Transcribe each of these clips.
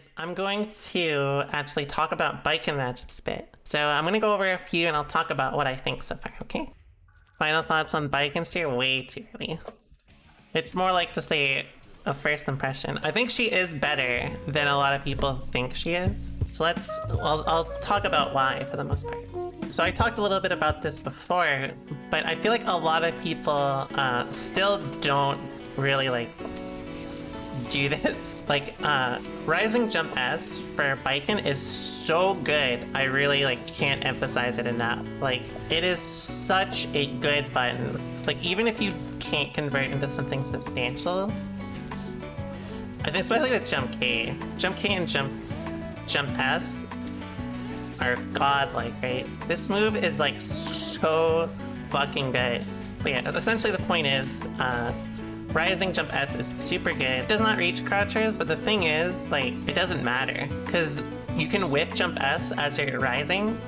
Guys, I'm going to actually talk about Baiken matchups a bit. So I'm going to go over a few and I'll talk about what I think so far, okay? Final thoughts on Baiken here? Way too early. It's more like just a first impression. I think she is better than a lot of people think she is. So I'll talk about why for the most part. So I talked a little bit about this before, but I feel like a lot of people still don't really do this. Rising Jump S for Baiken is so good. I really can't emphasize it enough. It is such a good button. Even if you can't convert into something substantial, I think especially with Jump K and Jump S are godlike, right? This move is so fucking good. But yeah, essentially the point is, Rising Jump S is super good. It does not reach crouchers, but the thing is, it doesn't matter, because you can whip Jump S as you're rising,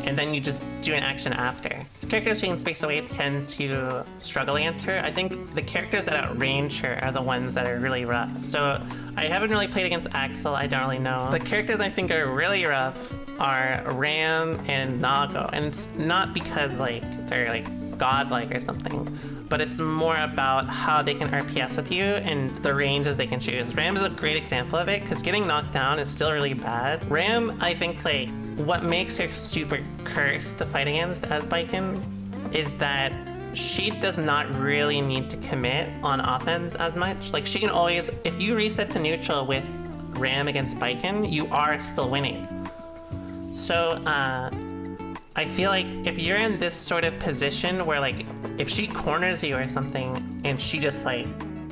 and then you just do an action after. Characters she can space away tend to struggle against her. I think the characters that outrange her are the ones that are really rough. So I haven't really played against Axel, I don't really know. The characters I think are really rough are Ram and Nago, and it's not because they're godlike or something, but it's more about how they can RPS with you and the ranges they can choose. Ram is a great example of it, because getting knocked down is still really bad. Ram, I think what makes her super cursed to fight against as Baiken is that she does not really need to commit on offense as much. She can always, if you reset to neutral with Ram against Baiken, you are still winning. So I feel like if you're in this sort of position where if she corners you or something and she just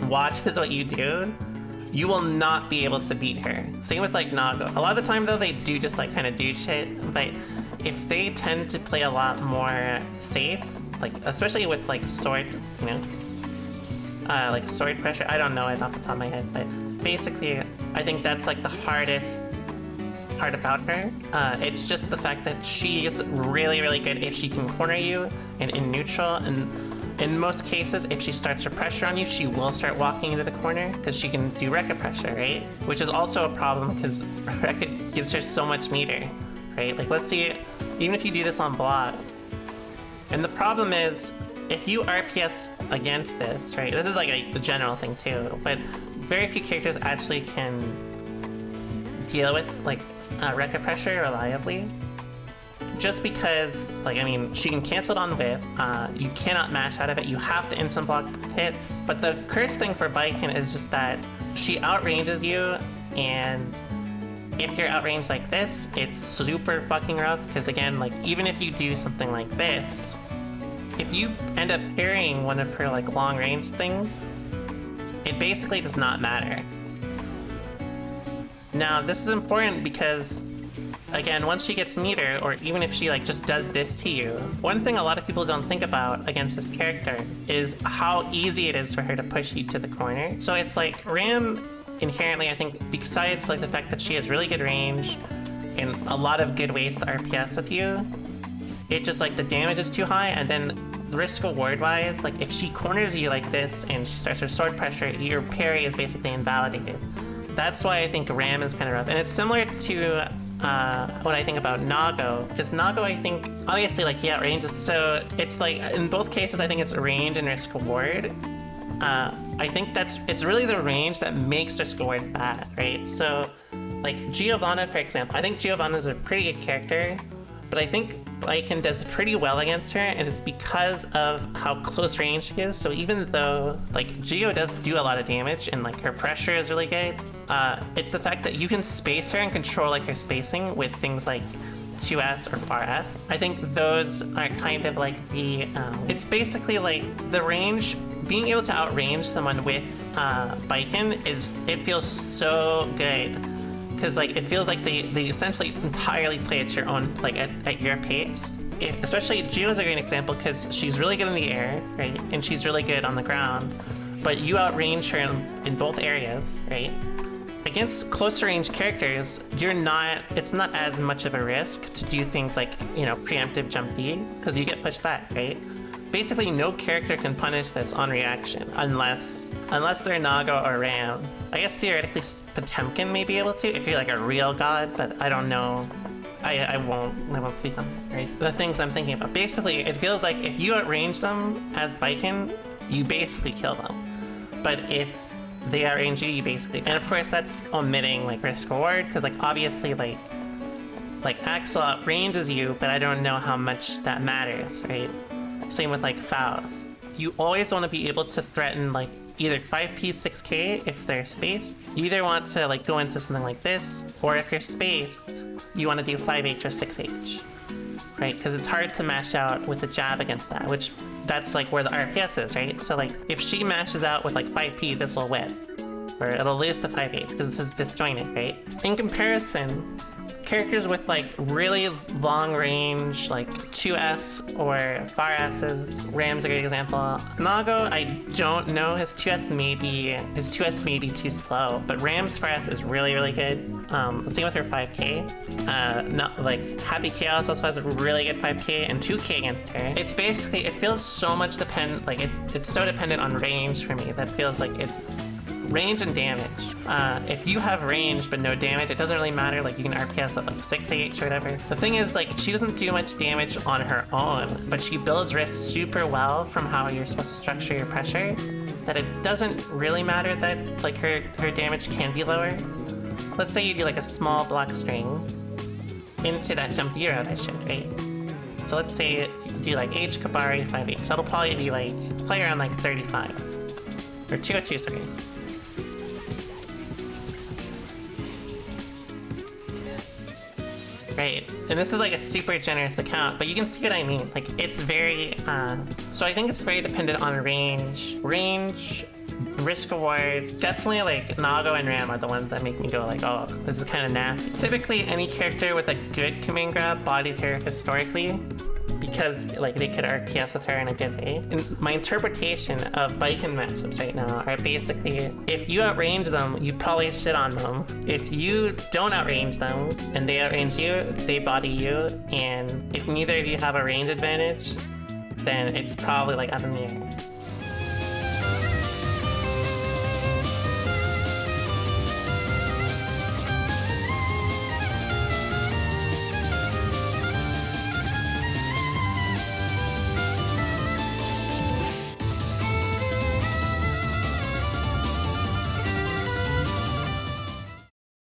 watches what you do, you will not be able to beat her. Same with Nago. A lot of the time though, they do just kind of do shit, but if they tend to play a lot more safe, especially with sword, sword pressure, I don't know it off the top of my head, but basically I think that's the hardest part about her. It's just the fact that she's really, really good if she can corner you and in neutral, and in most cases, if she starts her pressure on you, she will start walking into the corner because she can do Rekka pressure, right? Which is also a problem because Rekka gives her so much meter, right? Let's see, even if you do this on block, and the problem is, if you RPS against this, right? This is a general thing too, but very few characters actually can deal with Rekka pressure reliably. Just because, she can cancel it on whip, you cannot mash out of it, you have to instant block hits. But the cursed thing for Baiken is just that she outranges you, and if you're outranged like this, it's super fucking rough, because again, even if you do something like this, if you end up parrying one of her long range things, it basically does not matter. Now, this is important because, again, once she gets meter, or even if she just does this to you, one thing a lot of people don't think about against this character is how easy it is for her to push you to the corner. So it's Ram inherently, I think, besides the fact that she has really good range and a lot of good ways to RPS with you, it just the damage is too high, and then risk reward wise, if she corners you like this and she starts her sword pressure, your parry is basically invalidated. That's why I think Ram is kind of rough, and it's similar to what I think about Nago, because Nago, I think, obviously, he outranges, so it's in both cases, I think it's range and risk reward. I think it's really the range that makes risk reward bad, right? So, Giovanna, for example, I think Giovanna is a pretty good character, but I think Baiken does pretty well against her, and it's because of how close range she is. So even though Gio does do a lot of damage and her pressure is really good, it's the fact that you can space her and control her spacing with things like 2S or far S. I think those are kind of the it's basically the range. Being able to outrange someone with Baiken it feels so good. Because it feels they essentially entirely play at your own, at your pace. Especially Gio's a great example because she's really good in the air, right? And she's really good on the ground. But you outrange her in both areas, right? Against closer range characters, it's not as much of a risk to do things preemptive jump D, because you get pushed back, right? Basically, no character can punish this on reaction unless Unless they're Nago or Ram. I guess theoretically Potemkin may be able to if you're like a real god, but I don't know. I won't speak on that, right? The things I'm thinking about. Basically, it feels like if you outrange them as Baiken, you basically kill them. But if they outrange you, you basically... And of course, that's omitting like risk reward, because like obviously like Axel outranges you, but I don't know how much that matters, right? Same with like Faust. You always want to be able to threaten like either 5p 6k if they're spaced. You either want to like go into something like this, or if you're spaced, you want to do 5h or 6h, right? Because it's hard to mash out with the jab against that, which that's like where the RPS is, right? So like if she mashes out with like 5p, this will win, or it'll lose to 5h because this is disjointed, right? In comparison, characters with like really long range, like 2S or far S's, Ram's a great example. Nago, I don't know, his 2S may be too slow, but Ram's far S is really, really good. Same with her 5k. Not like Happy Chaos also has a really good 5k and 2k against her. It's basically, it feels so much dependent, like it's so dependent on range for me that feels like it. Range and damage. If you have range but no damage, it doesn't really matter. Like you can RPS at like 6h or whatever. The thing is, like, she doesn't do much damage on her own, but she builds risk super well from how you're supposed to structure your pressure, that it doesn't really matter that like her damage can be lower. Let's say you do like a small block string into that jump zero that shit, right? So let's say you do like H Kabari 5h. That'll probably be like play around like 35 or 202, sorry. Right, and this is like a super generous account, but you can see what I mean. Like it's very, so I think it's very dependent on range, risk reward. Definitely like Nago and Ram are the ones that make me go like, oh, this is kind of nasty. Typically any character with a good command grab bodied her historically, because like they could RPS with her in a good way. And my interpretation of Baiken matchups right now are basically, if you outrange them, you probably shit on them. If you don't outrange them and they outrange you, they body you. And if neither of you have a range advantage, then it's probably like up in the air.